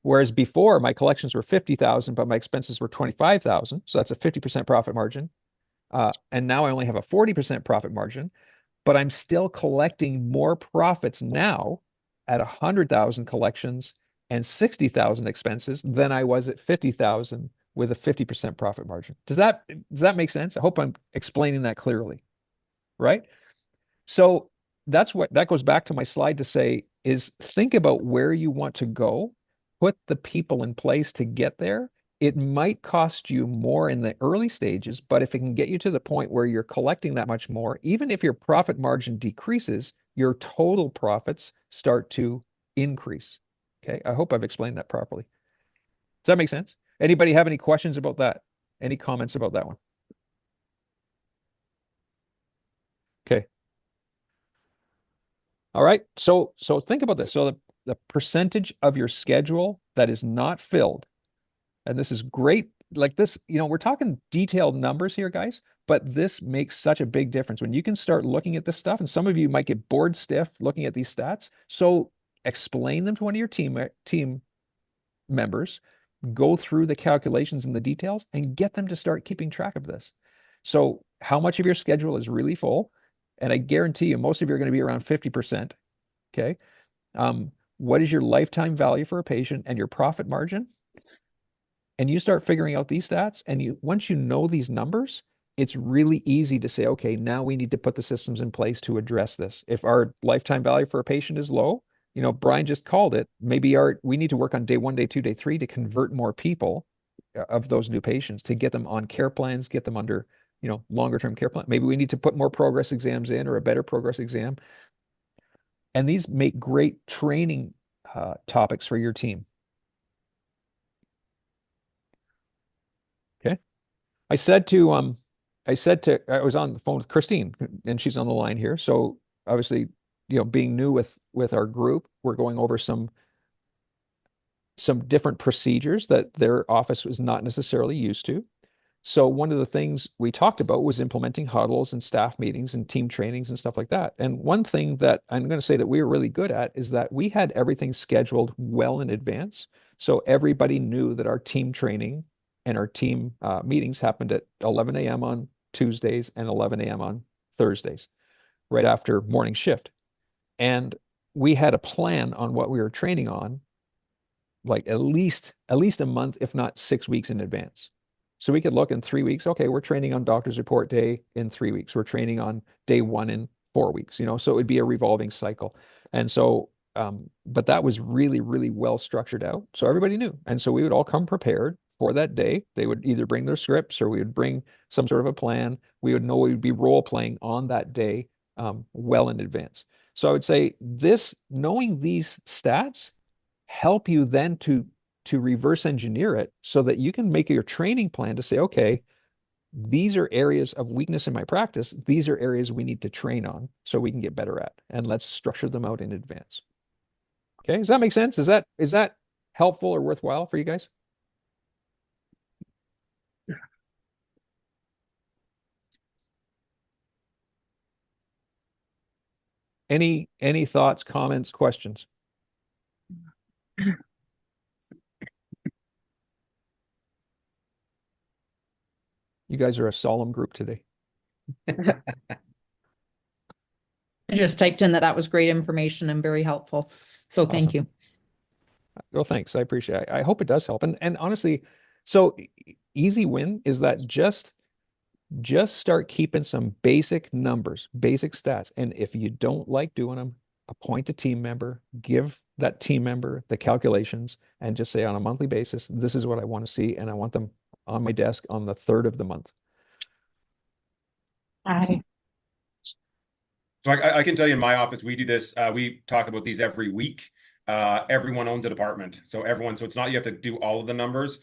Whereas before my collections were 50,000, but my expenses were 25,000. So that's a 50% profit margin. And now I only have a 40% profit margin, but I'm still collecting more profits now at 100,000 collections and 60,000 expenses than I was at 50,000 with a 50% profit margin. Does that make sense? I hope I'm explaining that clearly, right? So that goes back to my slide to say is think about where you want to go, put the people in place to get there. It might cost you more in the early stages, but if it can get you to the point where you're collecting that much more, even if your profit margin decreases, your total profits start to increase. Okay. I hope I've explained that properly. Does that make sense? Anybody have any questions about that? Any comments about that one? Okay. All right. So think about this. So the percentage of your schedule that is not filled, and this is great. Like this, we're talking detailed numbers here, guys, but this makes such a big difference when you can start looking at this stuff. And some of you might get bored stiff looking at these stats. So explain them to one of your team members, go through the calculations and the details, and get them to start keeping track of this. So how much of your schedule is really full? And I guarantee you, most of you are going to be around 50%. Okay. What is your lifetime value for a patient and your profit margin? And you start figuring out these stats, and once you know these numbers, it's really easy to say, okay, now we need to put the systems in place to address this. If our lifetime value for a patient is low, Brian just called it, maybe we need to work on day 1, day 2, day 3 to convert more people of those new patients to get them on care plans, get them under, longer term care plan. Maybe we need to put more progress exams in or a better progress exam. And these make great training topics for your team. Okay. I was on the phone with Christine, and she's on the line here. So obviously, being new with our group, we're going over some different procedures that their office was not necessarily used to. So one of the things we talked about was implementing huddles and staff meetings and team trainings and stuff like that. And one thing that I'm going to say that we were really good at is that we had everything scheduled well in advance. So everybody knew that our team training and our team meetings happened at 11 a.m. on Tuesdays and 11 a.m. on Thursdays, right after morning shift. And we had a plan on what we were training on, like at least a month, if not 6 weeks in advance. So we could look in 3 weeks. Okay, we're training on doctor's report day in 3 weeks. We're training on day 1 in 4 weeks, so it would be a revolving cycle. And so, but that was really, really well structured out. So everybody knew. And so we would all come prepared for that day. They would either bring their scripts or we would bring some sort of a plan. We would know we would be role playing on that day well in advance. So I would say knowing these stats help you then to reverse engineer it so that you can make your training plan to say, okay, these are areas of weakness in my practice. These are areas we need to train on so we can get better at, and let's structure them out in advance. Okay, does that make sense? Is that helpful or worthwhile for you guys? Any thoughts, comments, questions? You guys are a solemn group today. I just typed in that was great information and very helpful. So thank Awesome. you. Well, thanks. I appreciate it. I hope it does help. And honestly, so easy win is that just start keeping some basic numbers, basic stats. And if you don't like doing them, appoint a team member, give that team member the calculations, and just say on a monthly basis, this is what I want to see, and I want them on my desk on the 3rd of the month. So I can tell you in my office, we do this. We talk about these every week. Everyone owns a department. So it's not you have to do all of the numbers.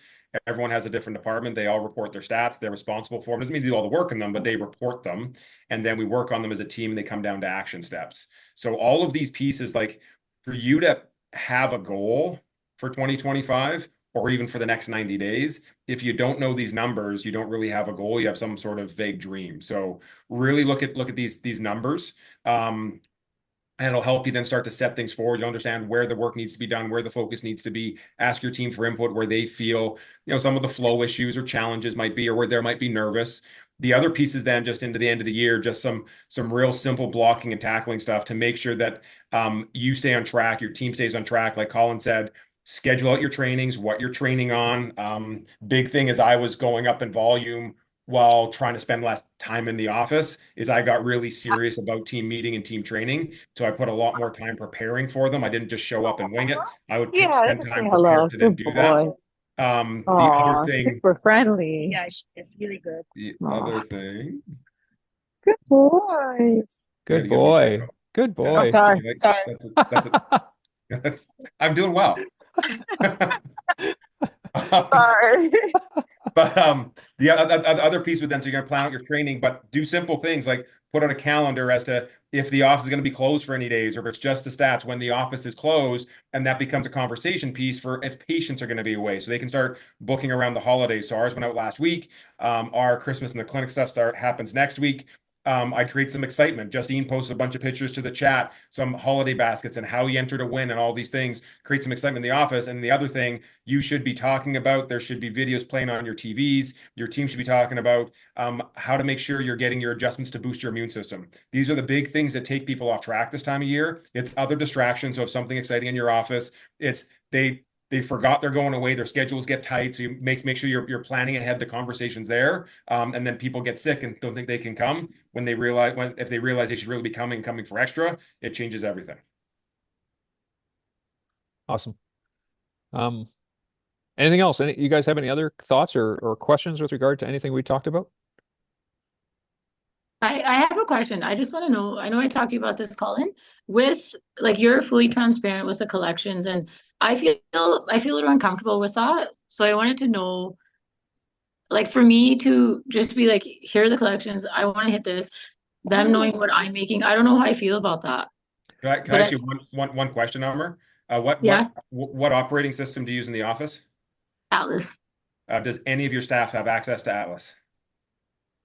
Everyone has a different department. They all report their stats. They're responsible for them. Doesn't mean to do all the work in them, but they report them. And then we work on them as a team and they come down to action steps. So all of these pieces, like for you to have a goal for 2025 or even for the next 90 days, if you don't know these numbers, you don't really have a goal. You have some sort of vague dream. So really look at these numbers. And it'll help you then start to set things forward. You'll understand where the work needs to be done, where the focus needs to be. Ask your team for input where they feel, some of the flow issues or challenges might be, or where they might be nervous. The other piece is then just into the end of the year, just some real simple blocking and tackling stuff to make sure that you stay on track, your team stays on track. Like Colin said, schedule out your trainings, what you're training on. Big thing is I was going up in volume while trying to spend less time in the office is I got really serious about team meeting and team training. So I put a lot more time preparing for them. I didn't just show up and wing it. I would spend time prepared to then do that. The other thing, super friendly. Yeah, it's really good. the other thing, Good boys. Good boy. Good boy. Oh, sorry. I'm doing well. Sorry. But the other piece with them, so you're going to plan out your training, but do simple things like put on a calendar as to if the office is going to be closed for any days, or if it's just the stats when the office is closed, and that becomes a conversation piece for if patients are going to be away, so they can start booking around the holidays. So ours went out last week. Our Christmas and the clinic stuff happens next week. I create some excitement. Justine posted a bunch of pictures to the chat, some holiday baskets and how you enter to win and all these things, create some excitement in the office. And the other thing you should be talking about, there should be videos playing on your TVs. Your team should be talking about how to make sure you're getting your adjustments to boost your immune system. These are the big things that take people off track this time of year. It's other distractions. So if something exciting in your office, it's they forgot they're going away, their schedules get tight. So you make sure you're planning ahead the conversations there. And then people get sick and don't think they can come if they realize they should really be coming for extra, it changes everything. Awesome. Anything else? You guys have any other thoughts or questions with regard to anything we talked about? I have a question. I just want to know, I know I talked to you about this, Colin, with like you're fully transparent with the collections and I feel a little uncomfortable with that. So I wanted to know, like for me to just be like, here are the collections, I want to hit this, them knowing what I'm making. I don't know how I feel about that. Can I But ask you one question, Amr? What yeah, what operating system do you use in the office? Atlas. Does any of your staff have access to Atlas?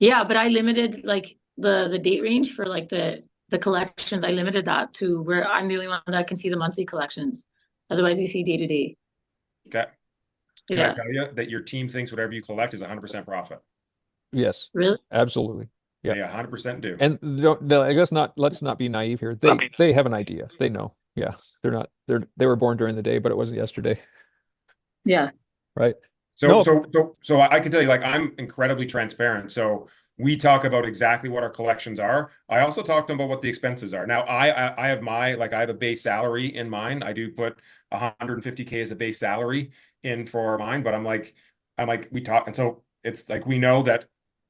Yeah, but I limited like the date range for like the collections. I limited that to where I'm the only one that can see the monthly collections. Otherwise you see day to day. Okay. Can I Yeah. tell you that your team thinks whatever you collect is 100% profit? Yes, Really? absolutely. Yeah. They 100% do. And I guess let's not be naive here. They have an idea. They know. Yeah. They were born during the day, but it wasn't yesterday. Yeah. Right. So, No, so I can tell you, like, I'm incredibly transparent. So we talk about exactly what our collections are. I also talk to them about what the expenses are. Now, I have I have a base salary in mind. I do put 150K as a base salary in for mine, but I'm like, we talk, and so it's like we know that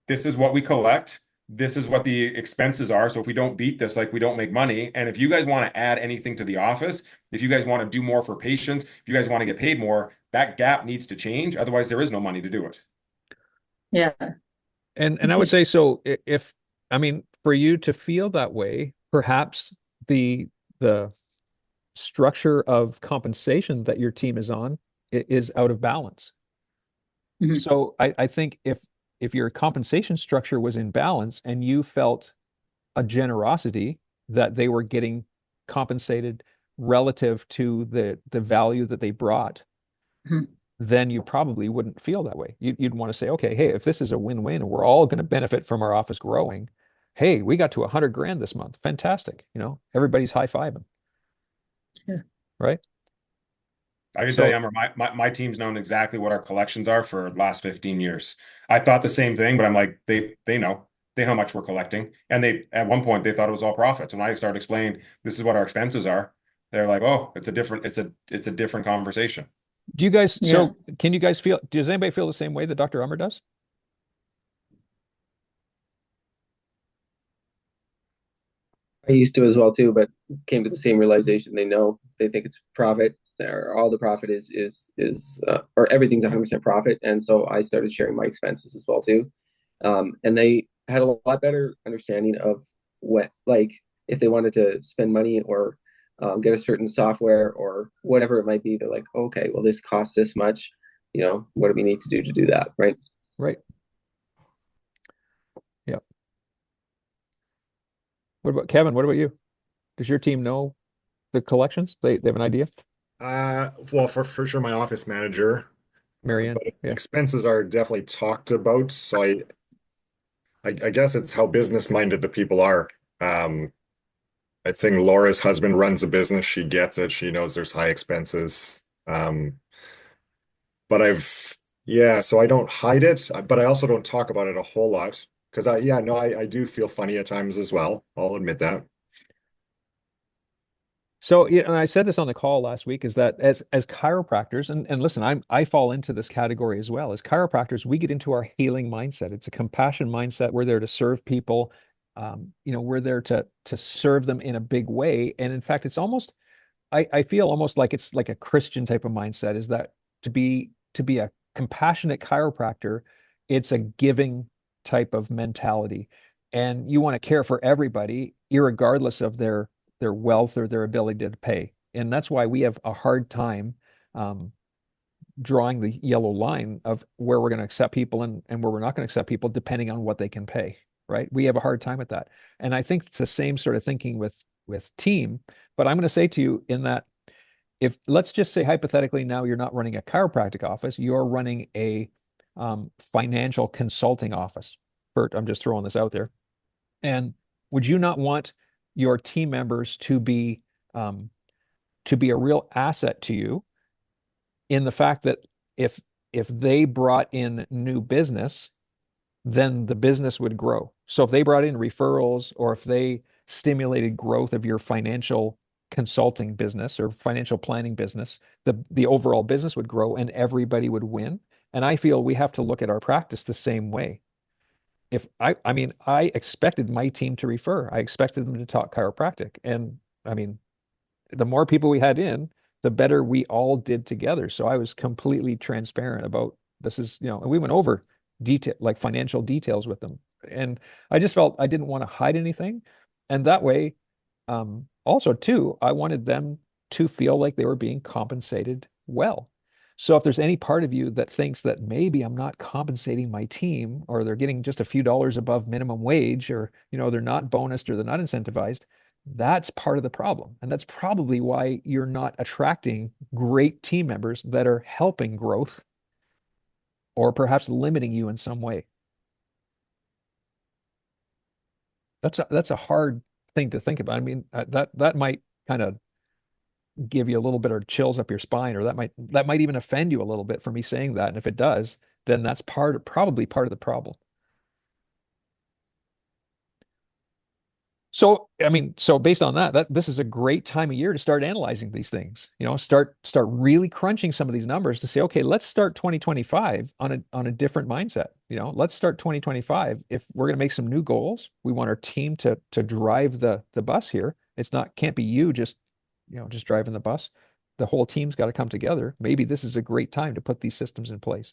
this is what we collect. This is what the expenses are. So if we don't beat this, like we don't make money. And if you guys want to add anything to the office, if you guys want to do more for patients, if you guys want to get paid more, that gap needs to change. Otherwise, there is no money to do it. Yeah. and I would Okay. say so if I mean for you to feel that way, perhaps the structure of compensation that your team is on is out of balance. Mhm. So I think if your compensation structure was in balance and you felt a generosity that they were getting compensated relative to the value that they brought, Mhm. then you probably wouldn't feel that way. You'd want to say, okay, hey, if this is a win-win and we're all going to benefit from our office growing, hey, we got to 100 grand this month. Fantastic. Everybody's high-fiving, Yeah. right? I can tell you, So Amber, my team's known exactly what our collections are for the last 15 years. I thought the same thing, but I'm like, they know. They know how much we're collecting. And they at one point they thought it was all profits. When I started explaining this is what our expenses are, they're like, oh, it's a different conversation. do you guys, Yeah. so can you guys does anybody feel the same way that Dr. Ummer does? I used to as well too, but it came to the same realization. They know they think it's profit, or all the profit is or everything's 100% profit, and so I started sharing my expenses as well too. And they had a lot better understanding of what, like, if they wanted to spend money or get a certain software or whatever it might be. They're like, okay, well, this costs this much. What do we need to do that, right? Right. Yeah. What about Kevin? What about you? Does your team know the collections? They have an idea? Well, for sure, my office manager, Marianne? but Yeah. expenses are definitely talked about. So I guess it's how business minded the people are. Um, I think Laura's husband runs a business. She gets it. She knows there's high expenses. But yeah, so I don't hide it, but I also don't talk about it a whole lot because yeah, no, I do feel funny at times as well. I'll admit that. So, yeah, and I said this on the call last week is that as chiropractors, and listen, I fall into this category as well. As chiropractors, we get into our healing mindset. It's a compassion mindset. We're there to serve people. We're there to serve them in a big way. And in fact, it's almost I feel almost like it's like a Christian type of mindset, is that to be a compassionate chiropractor, it's a giving type of mentality. And you want to care for everybody, irregardless of their wealth or their ability to pay. And that's why we have a hard time um, drawing the yellow line of where we're going to accept people and where we're not going to accept people depending on what they can pay, right? We have a hard time with that. And I think it's the same sort of thinking with team. But I'm going to say to you in that, if let's just say hypothetically now you're not running a chiropractic office, you're running a financial consulting office. Bert, I'm just throwing this out there. And would you not want your team members um, to be a real asset to you in the fact that if if they brought in new business, then the business would grow. So if they brought in referrals or if they stimulated growth of your financial consulting business or financial planning business, the overall business would grow and everybody would win. And I feel we have to look at our practice the same way. If I mean, I expected my team to refer. I expected them to talk chiropractic. And I mean, the more people we had in, the better we all did together. So I was completely transparent about this is, and we went over detail, like financial details with them. And I just felt I didn't want to hide anything. And that way, also too, I wanted them to feel like they were being compensated well. So if there's any part of you that thinks that maybe I'm not compensating my team, or they're getting just a few dollars above minimum wage, or they're not bonused or they're not incentivized, that's part of the problem. And that's probably why you're not attracting great team members that are helping growth or perhaps limiting you in some way. That's a hard thing to think about. I mean, that might kind of give you a little bit of chills up your spine, or that might even offend you a little bit for me saying that. And if it does, then that's probably part of the problem. So, I mean, so based on that this is a great time of year to start analyzing these things. Start really crunching some of these numbers to say, okay, let's start 2025 on a different mindset. Let's start 2025. If we're going to make some new goals, we want our team to drive the bus here. Can't be you just driving the bus. The whole team's got to come together. Maybe this is a great time to put these systems in place.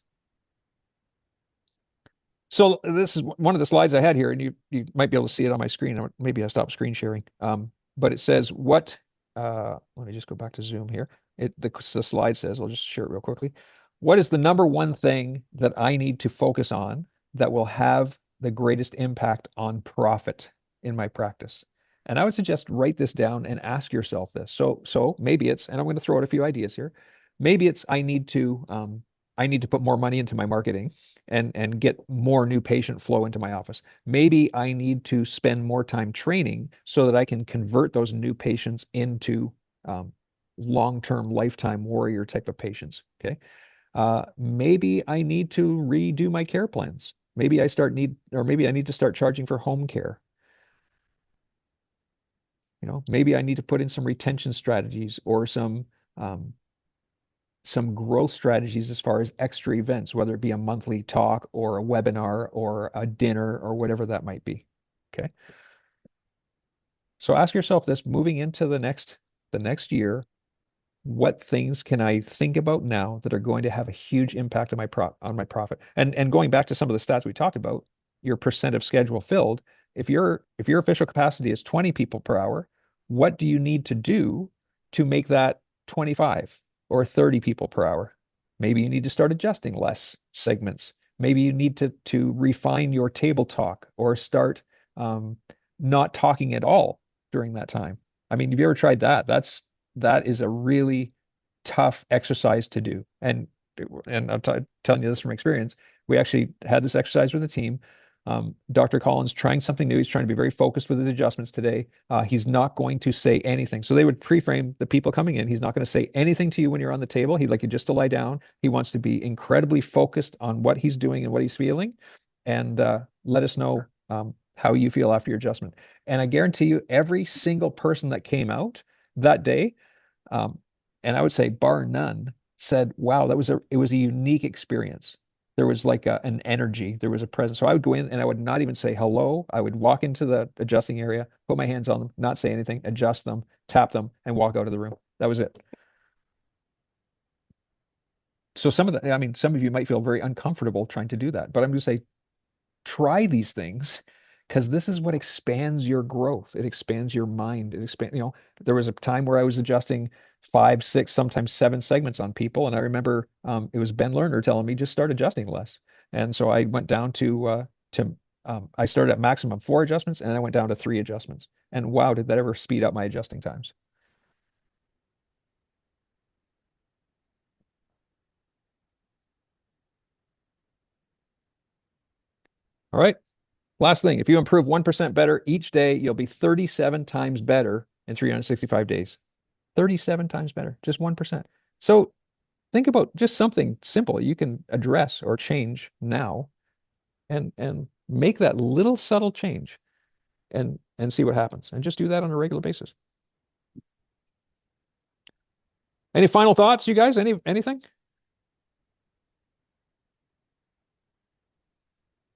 So this is one of the slides I had here, and you might be able to see it on my screen. Or maybe I stopped screen sharing. But it says let me just go back to Zoom here. The slide says, I'll just share it real quickly. What is the number one thing that I need to focus on that will have the greatest impact on profit in my practice? And I would suggest write this down and ask yourself this. So maybe it's, and I'm going to throw out a few ideas here. Maybe it's I need to put more money into my marketing and get more new patient flow into my office. Maybe I need to spend more time training so that I can convert those new patients into long-term lifetime warrior type of patients. Okay. Maybe I need to redo my care plans. Maybe I need to start charging for home care. Maybe I need to put in some retention strategies or some growth strategies as far as extra events, whether it be a monthly talk or a webinar or a dinner or whatever that might be. Okay. So ask yourself this moving into the next year, what things can I think about now that are going to have a huge impact on my profit? And going back to some of the stats we talked about, your percent of schedule filled, if your official capacity is 20 people per hour, what do you need to do to make that 25 or 30 people per hour? Maybe you need to start adjusting less segments. Maybe you need to refine your table talk or start not talking at all during that time. I mean, have you ever tried that? That is a really tough exercise to do. And I'm telling you this from experience. We actually had this exercise with the team. Dr. Collins trying something new. He's trying to be very focused with his adjustments today. He's not going to say anything. So they would pre-frame the people coming in. He's not going to say anything to you when you're on the table. He'd like you just to lie down. He wants to be incredibly focused on what he's doing and what he's feeling, and let us know how you feel after your adjustment. And I guarantee you, every single person that came out that day, and I would say bar none, said, wow, it was a unique experience. There was like an energy, there was a presence. So I would go in and I would not even say hello. I would walk into the adjusting area, put my hands on them, not say anything, adjust them, tap them, and walk out of the room. That was it. So some of you might feel very uncomfortable trying to do that, but I'm going to say, try these things, because this is what expands your growth. It expands your mind. There was a time where I was adjusting 5, 6, sometimes 7 segments on people. And I remember it was Ben Lerner telling me, just start adjusting less. And so I went down I started at maximum 4 adjustments, and I went down to 3 adjustments. And wow, did that ever speed up my adjusting times. All right. Last thing, if you improve 1% better each day, you'll be 37 times better in 365 days. 37 times better, just 1%. So think about just something simple you can address or change now, and make that little subtle change and see what happens. And just do that on a regular basis. Any final thoughts, you guys? Anything?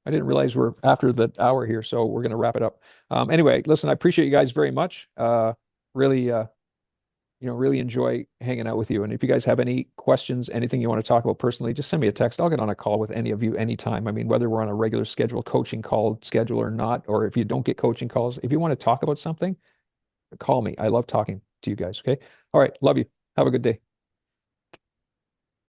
I didn't realize we're after the hour here, so we're going to wrap it up. Anyway, listen, I appreciate you guys very much. Really, really enjoy hanging out with you. And if you guys have any questions, anything you want to talk about personally, just send me a text. I'll get on a call with any of you anytime. I mean, whether we're on a regular scheduled coaching call schedule or not, or if you don't get coaching calls, if you want to talk about something, call me. I love talking to you guys. Okay. All right. Love you. Have a good day.